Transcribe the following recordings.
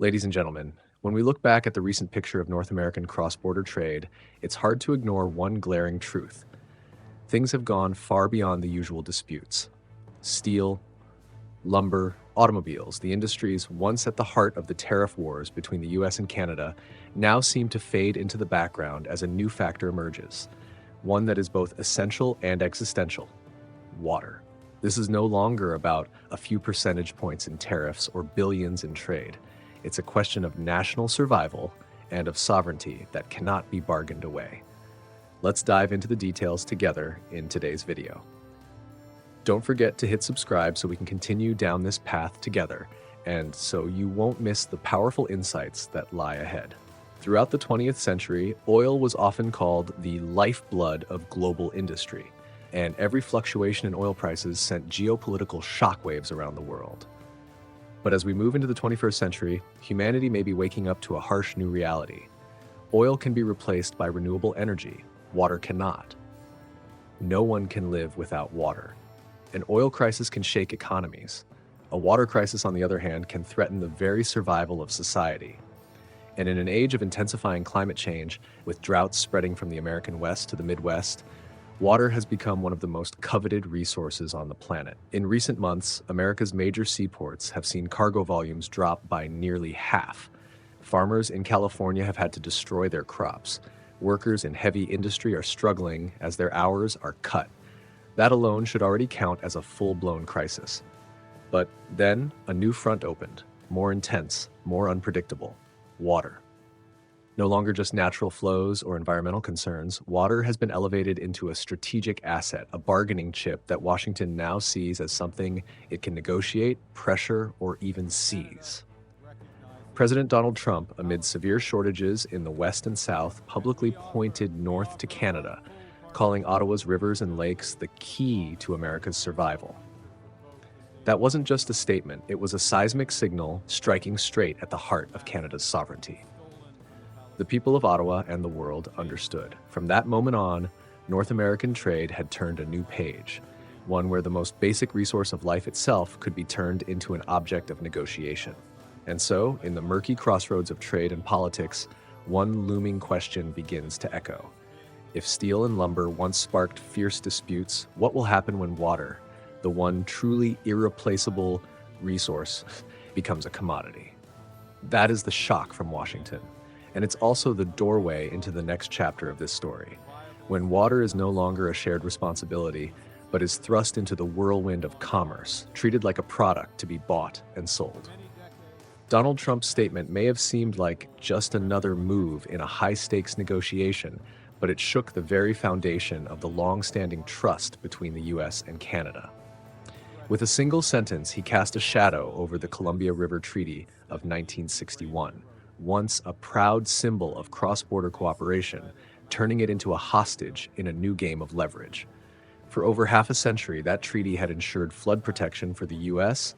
Ladies and gentlemen, when we look back at the recent picture of North American cross-border trade, it's hard to ignore one glaring truth. Things have gone far beyond the usual disputes. Steel, lumber, automobiles, the industries once at the heart of the tariff wars between the US and Canada, now seem to fade into the background as a new factor emerges, one that is both essential and existential: water. This is no longer about a few percentage points in tariffs or billions in trade. It's a question of national survival and of sovereignty that cannot be bargained away. Let's dive into the details together in today's video. Don't forget to hit subscribe so we can continue down this path together, and so you won't miss the powerful insights that lie ahead. Throughout the 20th century, oil was often called the lifeblood of global industry, and every fluctuation in oil prices sent geopolitical shockwaves around the world. But as we move into the 21st century, humanity may be waking up to a harsh new reality. Oil can be replaced by renewable energy. Water cannot. No one can live without water. An oil crisis can shake economies. A water crisis, on the other hand, can threaten the very survival of society. And in an age of intensifying climate change, with droughts spreading from the American West to the Midwest, water has become one of the most coveted resources on the planet. In recent months, America's major seaports have seen cargo volumes drop by nearly half. Farmers in California have had to destroy their crops. Workers in heavy industry are struggling as their hours are cut. That alone should already count as a full-blown crisis. But then a new front opened, more intense, more unpredictable: water. No longer just natural flows or environmental concerns, water has been elevated into a strategic asset, a bargaining chip that Washington now sees as something it can negotiate, pressure, or even seize. President Donald Trump, amid severe shortages in the West and South, publicly pointed north to Canada, calling Ottawa's rivers and lakes the key to America's survival. That wasn't just a statement, it was a seismic signal striking straight at the heart of Canada's sovereignty. The people of Ottawa and the world understood. From that moment on, North American trade had turned a new page, one where the most basic resource of life itself could be turned into an object of negotiation. And so, in the murky crossroads of trade and politics, one looming question begins to echo. If steel and lumber once sparked fierce disputes, what will happen when water, the one truly irreplaceable resource, becomes a commodity? That is the shock from Washington. And it's also the doorway into the next chapter of this story, when water is no longer a shared responsibility, but is thrust into the whirlwind of commerce, treated like a product to be bought and sold. Donald Trump's statement may have seemed like just another move in a high-stakes negotiation, but it shook the very foundation of the long-standing trust between the US and Canada. With a single sentence, he cast a shadow over the Columbia River Treaty of 1961, once a proud symbol of cross-border cooperation, turning it into a hostage in a new game of leverage. For over half a century, that treaty had ensured flood protection for the US,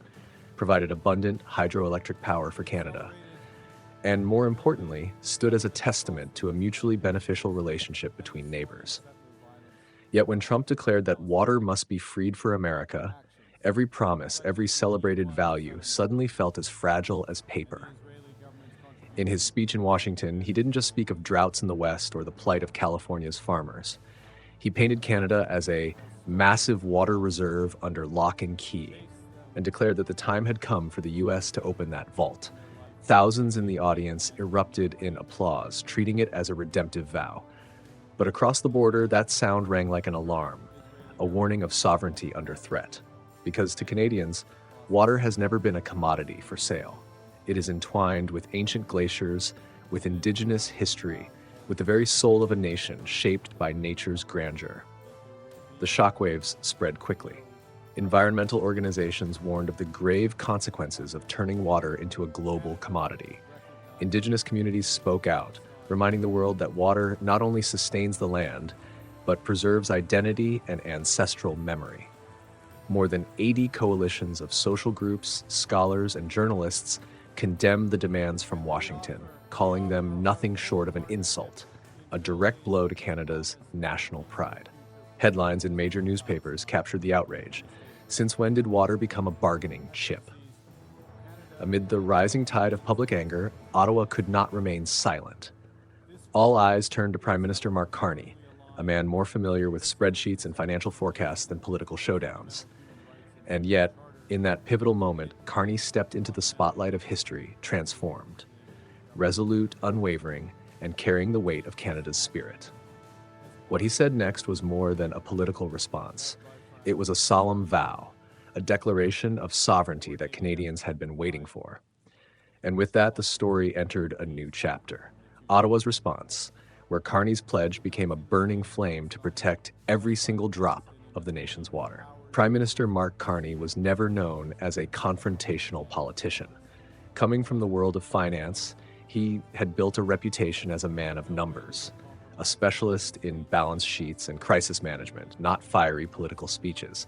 provided abundant hydroelectric power for Canada, and more importantly, stood as a testament to a mutually beneficial relationship between neighbors. Yet when Trump declared that water must be freed for America, every promise, every celebrated value suddenly felt as fragile as paper. In his speech in Washington, he didn't just speak of droughts in the West or the plight of California's farmers. He painted Canada as a massive water reserve under lock and key, and declared that the time had come for the US to open that vault. Thousands in the audience erupted in applause, treating it as a redemptive vow. But across the border, that sound rang like an alarm, a warning of sovereignty under threat. Because to Canadians, water has never been a commodity for sale. It is entwined with ancient glaciers, with indigenous history, with the very soul of a nation shaped by nature's grandeur. The shockwaves spread quickly. Environmental organizations warned of the grave consequences of turning water into a global commodity. Indigenous communities spoke out, reminding the world that water not only sustains the land, but preserves identity and ancestral memory. More than 80 coalitions of social groups, scholars, and journalists condemned the demands from Washington, calling them nothing short of an insult, a direct blow to Canada's national pride. Headlines in major newspapers captured the outrage. Since when did water become a bargaining chip? Amid the rising tide of public anger, Ottawa could not remain silent. All eyes turned to Prime Minister Mark Carney, a man more familiar with spreadsheets and financial forecasts than political showdowns. And yet, in that pivotal moment, Carney stepped into the spotlight of history, transformed, resolute, unwavering, and carrying the weight of Canada's spirit. What he said next was more than a political response. It was a solemn vow, a declaration of sovereignty that Canadians had been waiting for. And with that, the story entered a new chapter. Ottawa's response, where Carney's pledge became a burning flame to protect every single drop of the nation's water. Prime Minister Mark Carney was never known as a confrontational politician. Coming from the world of finance, he had built a reputation as a man of numbers, a specialist in balance sheets and crisis management, not fiery political speeches.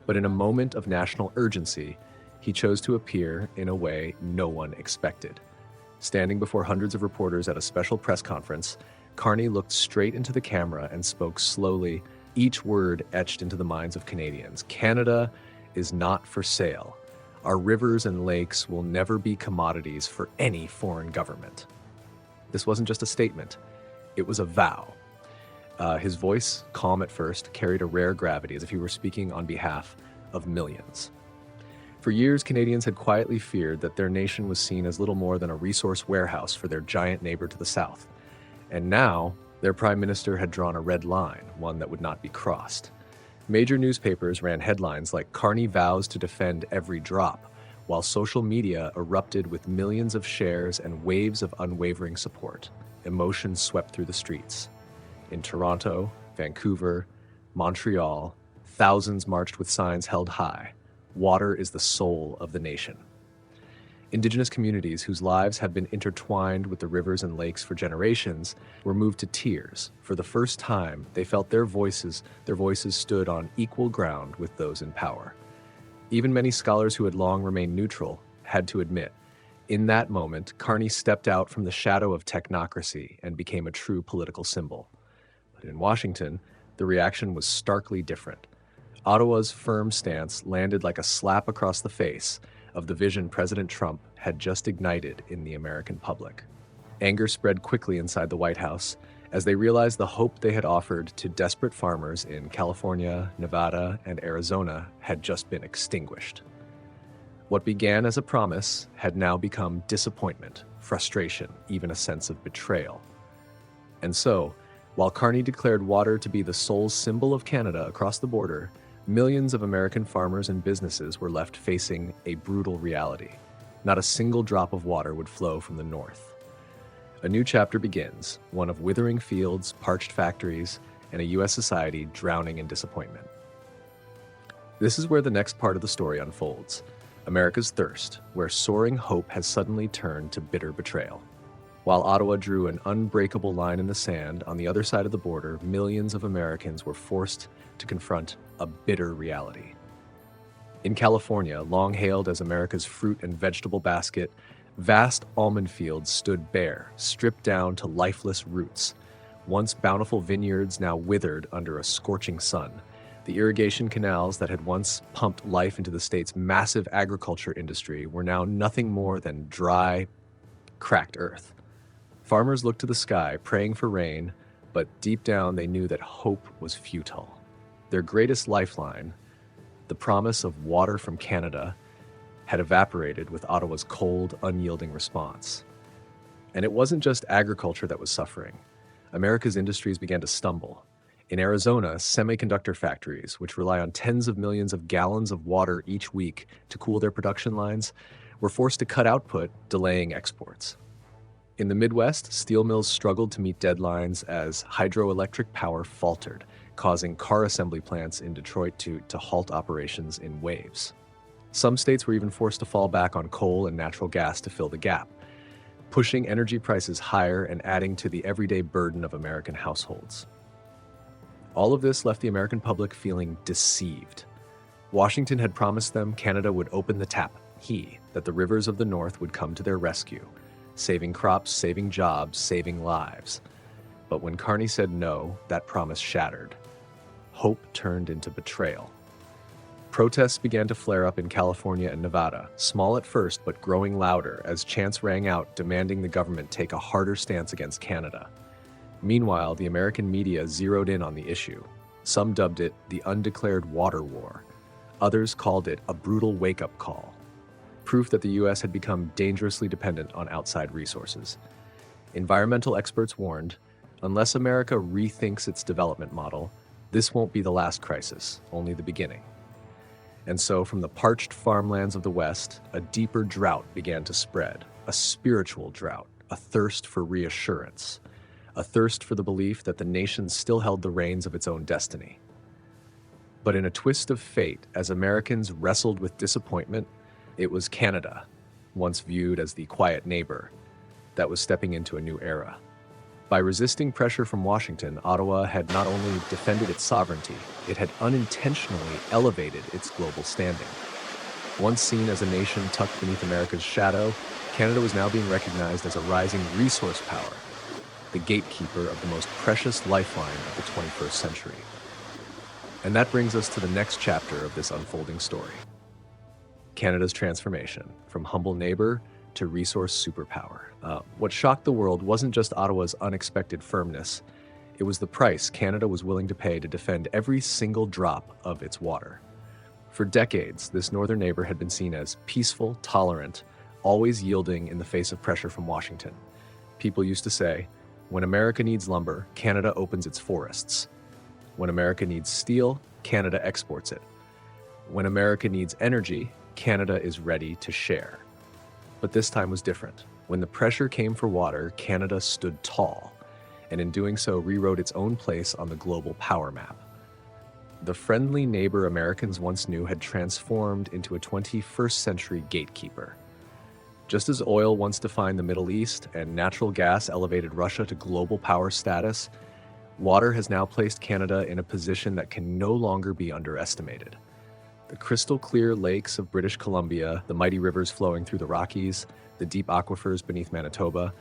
But in a moment of national urgency, he chose to appear in a way no one expected. Standing before hundreds of reporters at a special press conference, Carney looked straight into the camera and spoke slowly, each word etched into the minds of Canadians. Canada is not for sale. Our rivers and lakes will never be commodities for any foreign government. This wasn't just a statement, it was a vow. His voice, calm at first, carried a rare gravity as if he were speaking on behalf of millions. For years, Canadians had quietly feared that their nation was seen as little more than a resource warehouse for their giant neighbor to the south. And now, their prime minister had drawn a red line, one that would not be crossed. Major newspapers ran headlines like "Carney vows to defend every drop," while social media erupted with millions of shares and waves of unwavering support. Emotion swept through the streets. In Toronto, Vancouver, Montreal, thousands marched with signs held high. Water is the soul of the nation. Indigenous communities whose lives have been intertwined with the rivers and lakes for generations were moved to tears. For the first time, they felt their voices stood on equal ground with those in power. Even many scholars who had long remained neutral had to admit, in that moment, Carney stepped out from the shadow of technocracy and became a true political symbol. But in Washington, the reaction was starkly different. Ottawa's firm stance landed like a slap across the face of the vision President Trump had just ignited in the American public. Anger spread quickly inside the White House as they realized the hope they had offered to desperate farmers in California, Nevada, and Arizona had just been extinguished. What began as a promise had now become disappointment, frustration, even a sense of betrayal. And so, while Carney declared water to be the sole symbol of Canada across the border, millions of American farmers and businesses were left facing a brutal reality. Not a single drop of water would flow from the north. A new chapter begins, one of withering fields, parched factories, and a U.S. society drowning in disappointment. This is where the next part of the story unfolds. America's thirst, where soaring hope has suddenly turned to bitter betrayal. While Ottawa drew an unbreakable line in the sand, on the other side of the border, millions of Americans were forced to confront a bitter reality. In California, long hailed as America's fruit and vegetable basket, vast almond fields stood bare, stripped down to lifeless roots. Once bountiful vineyards now withered under a scorching sun. The irrigation canals that had once pumped life into the state's massive agriculture industry were now nothing more than dry, cracked earth. Farmers looked to the sky, praying for rain, but deep down they knew that hope was futile. Their greatest lifeline, the promise of water from Canada, had evaporated with Ottawa's cold, unyielding response. And it wasn't just agriculture that was suffering. America's industries began to stumble. In Arizona, semiconductor factories, which rely on tens of millions of gallons of water each week to cool their production lines, were forced to cut output, delaying exports. In the Midwest, steel mills struggled to meet deadlines as hydroelectric power faltered, causing car assembly plants in Detroit to halt operations in waves. Some states were even forced to fall back on coal and natural gas to fill the gap, pushing energy prices higher and adding to the everyday burden of American households. All of this left the American public feeling deceived. Washington had promised them Canada would open the tap, that the rivers of the North would come to their rescue, saving crops, saving jobs, saving lives. But when Carney said no, that promise shattered. Hope turned into betrayal. Protests began to flare up in California and Nevada, small at first but growing louder as chants rang out demanding the government take a harder stance against Canada. Meanwhile, the American media zeroed in on the issue. Some dubbed it the undeclared water war. Others called it a brutal wake-up call, proof that the U.S. had become dangerously dependent on outside resources. Environmental experts warned, unless America rethinks its development model, this won't be the last crisis, only the beginning. And so, from the parched farmlands of the West, a deeper drought began to spread, a spiritual drought, a thirst for reassurance, a thirst for the belief that the nation still held the reins of its own destiny. But in a twist of fate, as Americans wrestled with disappointment, it was Canada, once viewed as the quiet neighbor, that was stepping into a new era. By resisting pressure from Washington, Ottawa had not only defended its sovereignty, it had unintentionally elevated its global standing. Once seen as a nation tucked beneath America's shadow, Canada was now being recognized as a rising resource power, the gatekeeper of the most precious lifeline of the 21st century. And that brings us to the next chapter of this unfolding story. Canada's transformation from humble neighbor to resource superpower. What shocked the world wasn't just Ottawa's unexpected firmness, it was the price Canada was willing to pay to defend every single drop of its water. For decades, this northern neighbor had been seen as peaceful, tolerant, always yielding in the face of pressure from Washington. People used to say, when America needs lumber, Canada opens its forests. When America needs steel, Canada exports it. When America needs energy, Canada is ready to share. But this time was different. When the pressure came for water, Canada stood tall, and in doing so rewrote its own place on the global power map. The friendly neighbor Americans once knew had transformed into a 21st century gatekeeper. Just as oil once defined the Middle East and natural gas elevated Russia to global power status, water has now placed Canada in a position that can no longer be underestimated. The crystal-clear lakes of British Columbia, the mighty rivers flowing through the Rockies, the deep aquifers beneath Manitoba,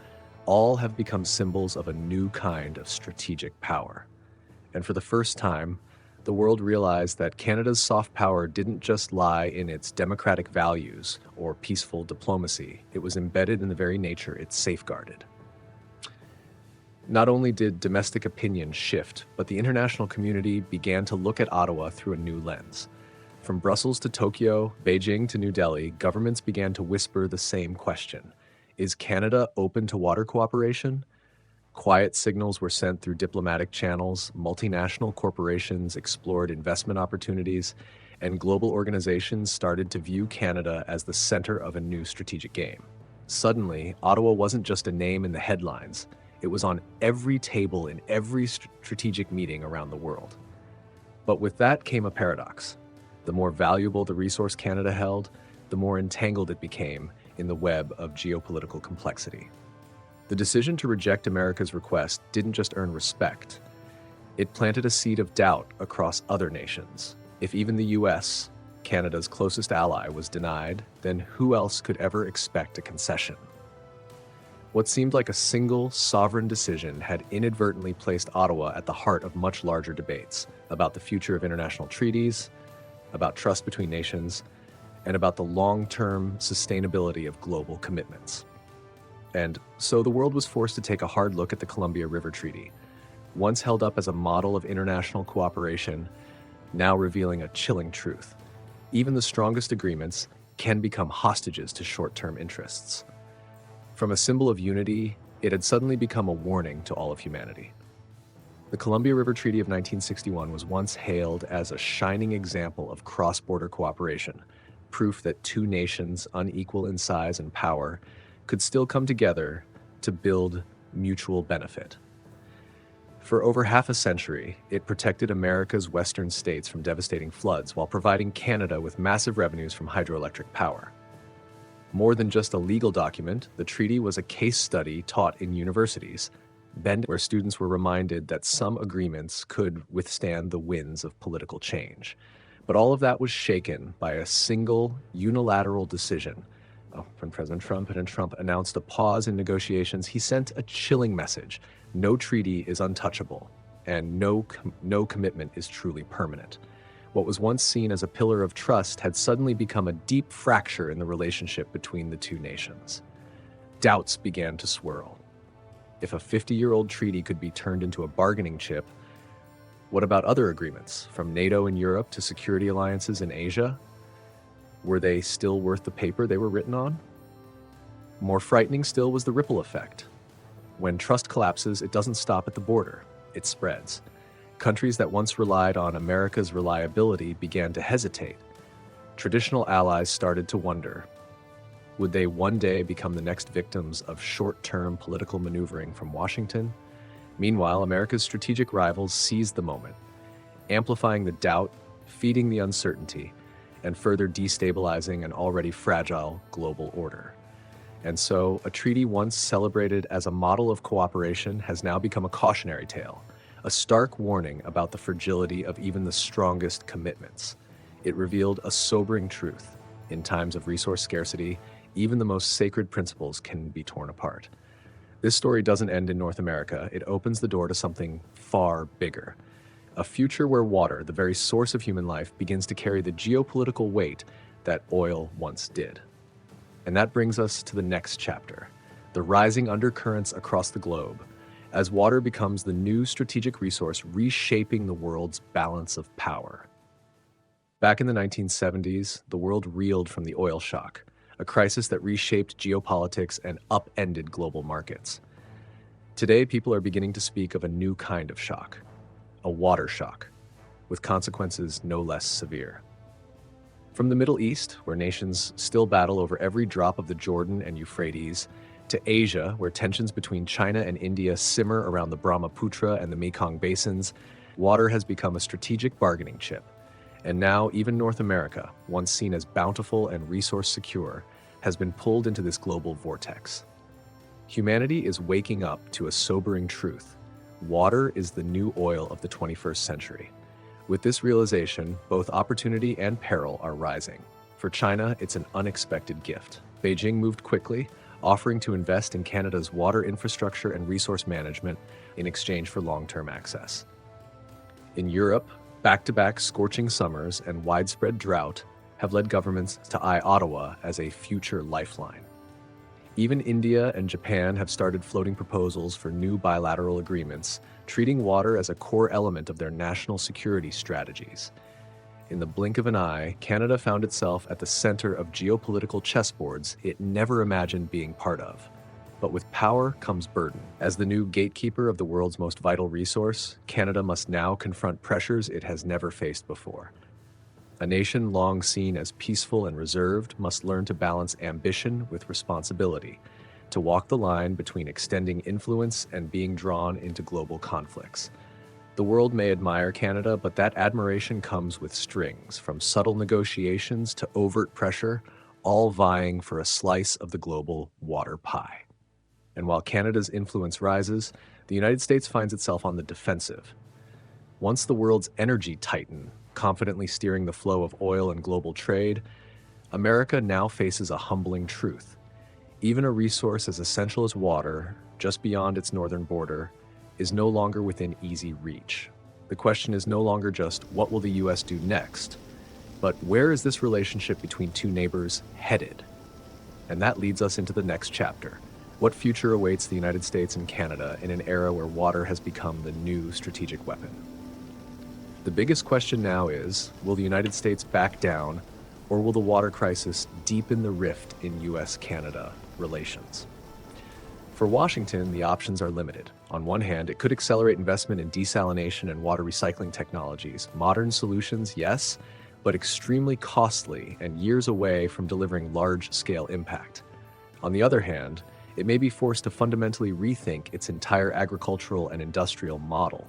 all have become symbols of a new kind of strategic power. And for the first time, the world realized that Canada's soft power didn't just lie in its democratic values or peaceful diplomacy. It was embedded in the very nature it safeguarded. Not only did domestic opinion shift, but the international community began to look at Ottawa through a new lens. From Brussels to Tokyo, Beijing to New Delhi, governments began to whisper the same question. Is Canada open to water cooperation? Quiet signals were sent through diplomatic channels, multinational corporations explored investment opportunities, and global organizations started to view Canada as the center of a new strategic game. Suddenly, Ottawa wasn't just a name in the headlines. It was on every table in every strategic meeting around the world. But with that came a paradox. The more valuable the resource Canada held, the more entangled it became in the web of geopolitical complexity. The decision to reject America's request didn't just earn respect. It planted a seed of doubt across other nations. If even the US, Canada's closest ally, was denied, then who else could ever expect a concession? What seemed like a single, sovereign decision had inadvertently placed Ottawa at the heart of much larger debates about the future of international treaties, about trust between nations, and about the long-term sustainability of global commitments. And so the world was forced to take a hard look at the Columbia River Treaty, once held up as a model of international cooperation, now revealing a chilling truth. Even the strongest agreements can become hostages to short-term interests. From a symbol of unity, it had suddenly become a warning to all of humanity. The Columbia River Treaty of 1961 was once hailed as a shining example of cross-border cooperation, proof that two nations, unequal in size and power, could still come together to build mutual benefit. For over half a century, it protected America's western states from devastating floods while providing Canada with massive revenues from hydroelectric power. More than just a legal document, the treaty was a case study taught in universities, where students were reminded that some agreements could withstand the winds of political change. But all of that was shaken by a single unilateral decision. When President Trump announced a pause in negotiations, he sent a chilling message. No treaty is untouchable, and no commitment is truly permanent. What was once seen as a pillar of trust had suddenly become a deep fracture in the relationship between the two nations. Doubts began to swirl. If a 50-year-old treaty could be turned into a bargaining chip, what about other agreements, from NATO in Europe to security alliances in Asia? Were they still worth the paper they were written on? More frightening still was the ripple effect. When trust collapses, it doesn't stop at the border, it spreads. Countries that once relied on America's reliability began to hesitate. Traditional allies started to wonder, would they one day become the next victims of short-term political maneuvering from Washington? Meanwhile, America's strategic rivals seized the moment, amplifying the doubt, feeding the uncertainty, and further destabilizing an already fragile global order. And so, a treaty once celebrated as a model of cooperation has now become a cautionary tale, a stark warning about the fragility of even the strongest commitments. It revealed a sobering truth. In times of resource scarcity, even the most sacred principles can be torn apart. This story doesn't end in North America. It opens the door to something far bigger. A future where water, the very source of human life, begins to carry the geopolitical weight that oil once did. And that brings us to the next chapter, the rising undercurrents across the globe, as water becomes the new strategic resource reshaping the world's balance of power. Back in the 1970s, the world reeled from the oil shock, a crisis that reshaped geopolitics and upended global markets. Today, people are beginning to speak of a new kind of shock, a water shock, with consequences no less severe. From the Middle East, where nations still battle over every drop of the Jordan and Euphrates, to Asia, where tensions between China and India simmer around the Brahmaputra and the Mekong basins, water has become a strategic bargaining chip. And now even North America, once seen as bountiful and resource secure, has been pulled into this global vortex. Humanity is waking up to a sobering truth. Water is the new oil of the 21st century. With this realization, both opportunity and peril are rising. For China, it's an unexpected gift. Beijing moved quickly, offering to invest in Canada's water infrastructure and resource management in exchange for long-term access. In Europe, back-to-back scorching summers and widespread drought have led governments to eye Ottawa as a future lifeline. Even India and Japan have started floating proposals for new bilateral agreements, treating water as a core element of their national security strategies. In the blink of an eye, Canada found itself at the center of geopolitical chessboards it never imagined being part of. But with power comes burden. As the new gatekeeper of the world's most vital resource, Canada must now confront pressures it has never faced before. A nation long seen as peaceful and reserved must learn to balance ambition with responsibility, to walk the line between extending influence and being drawn into global conflicts. The world may admire Canada, but that admiration comes with strings, from subtle negotiations to overt pressure, all vying for a slice of the global water pie. And while Canada's influence rises, the United States finds itself on the defensive. Once the world's energy titan, confidently steering the flow of oil and global trade, America now faces a humbling truth. Even a resource as essential as water, just beyond its northern border, is no longer within easy reach. The question is no longer just, what will the US do next? But where is this relationship between two neighbors headed? And that leads us into the next chapter. What future awaits the United States and Canada in an era where water has become the new strategic weapon? The biggest question now is, will the United States back down, or will the water crisis deepen the rift in US-Canada relations? For Washington, the options are limited. On one hand, it could accelerate investment in desalination and water recycling technologies. Modern solutions, yes, but extremely costly and years away from delivering large-scale impact. On the other hand, it may be forced to fundamentally rethink its entire agricultural and industrial model,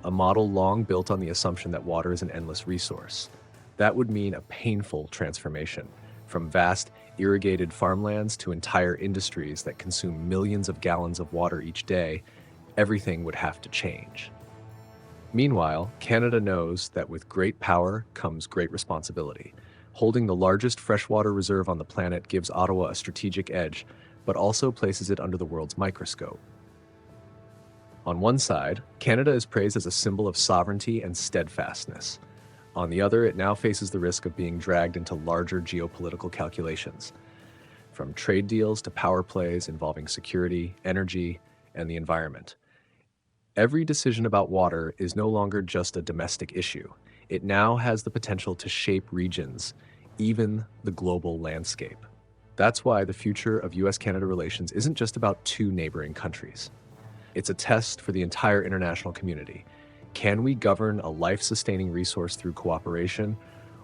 a model long built on the assumption that water is an endless resource. That would mean a painful transformation, from vast irrigated farmlands to entire industries that consume millions of gallons of water each day. Everything would have to change. Meanwhile, Canada knows that with great power comes great responsibility. Holding the largest freshwater reserve on the planet gives Ottawa a strategic edge, but also places it under the world's microscope. On one side, Canada is praised as a symbol of sovereignty and steadfastness. On the other, it now faces the risk of being dragged into larger geopolitical calculations, from trade deals to power plays involving security, energy, and the environment. Every decision about water is no longer just a domestic issue. It now has the potential to shape regions, even the global landscape. That's why the future of US-Canada relations isn't just about two neighboring countries. It's a test for the entire international community. Can we govern a life-sustaining resource through cooperation,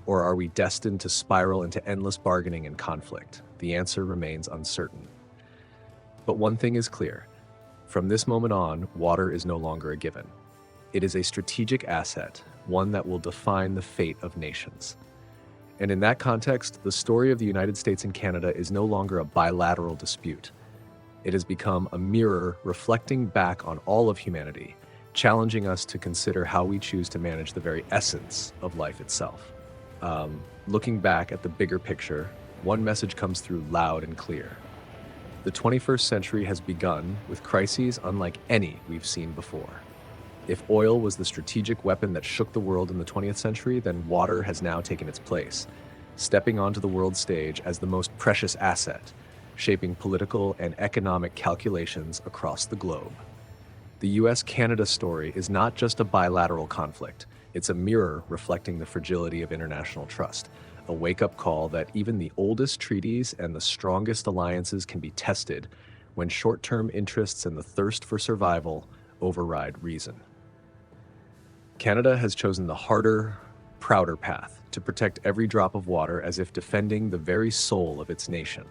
or are we destined to spiral into endless bargaining and conflict? The answer remains uncertain. But one thing is clear. From this moment on, water is no longer a given. It is a strategic asset, one that will define the fate of nations. And in that context, the story of the United States and Canada is no longer a bilateral dispute. It has become a mirror reflecting back on all of humanity, challenging us to consider how we choose to manage the very essence of life itself. Looking back at the bigger picture, one message comes through loud and clear. The 21st century has begun with crises unlike any we've seen before. If oil was the strategic weapon that shook the world in the 20th century, then water has now taken its place, stepping onto the world stage as the most precious asset, shaping political and economic calculations across the globe. The US-Canada story is not just a bilateral conflict. It's a mirror reflecting the fragility of international trust, a wake-up call that even the oldest treaties and the strongest alliances can be tested when short-term interests and the thirst for survival override reason. Canada has chosen the harder, prouder path to protect every drop of water as if defending the very soul of its nation.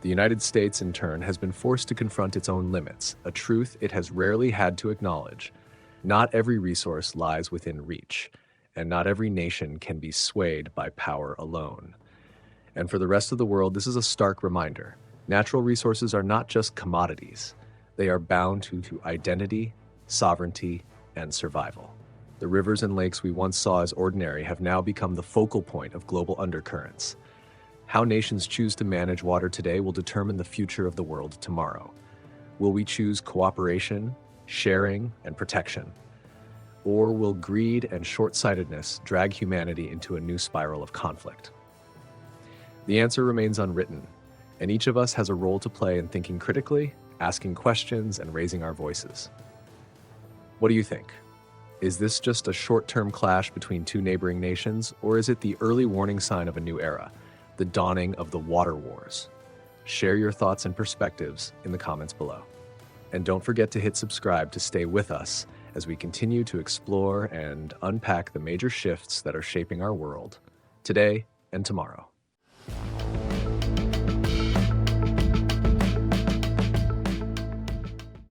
The United States, in turn, has been forced to confront its own limits, a truth it has rarely had to acknowledge. Not every resource lies within reach, and not every nation can be swayed by power alone. And for the rest of the world, this is a stark reminder. Natural resources are not just commodities. They are bound to identity, sovereignty, and survival. The rivers and lakes we once saw as ordinary have now become the focal point of global undercurrents. How nations choose to manage water today will determine the future of the world tomorrow. Will we choose cooperation, sharing, and protection? Or will greed and short-sightedness drag humanity into a new spiral of conflict? The answer remains unwritten, and each of us has a role to play in thinking critically, asking questions, and raising our voices. What do you think? Is this just a short-term clash between two neighboring nations, or is it the early warning sign of a new era, the dawning of the water wars? Share your thoughts and perspectives in the comments below. And don't forget to hit subscribe to stay with us as we continue to explore and unpack the major shifts that are shaping our world today and tomorrow.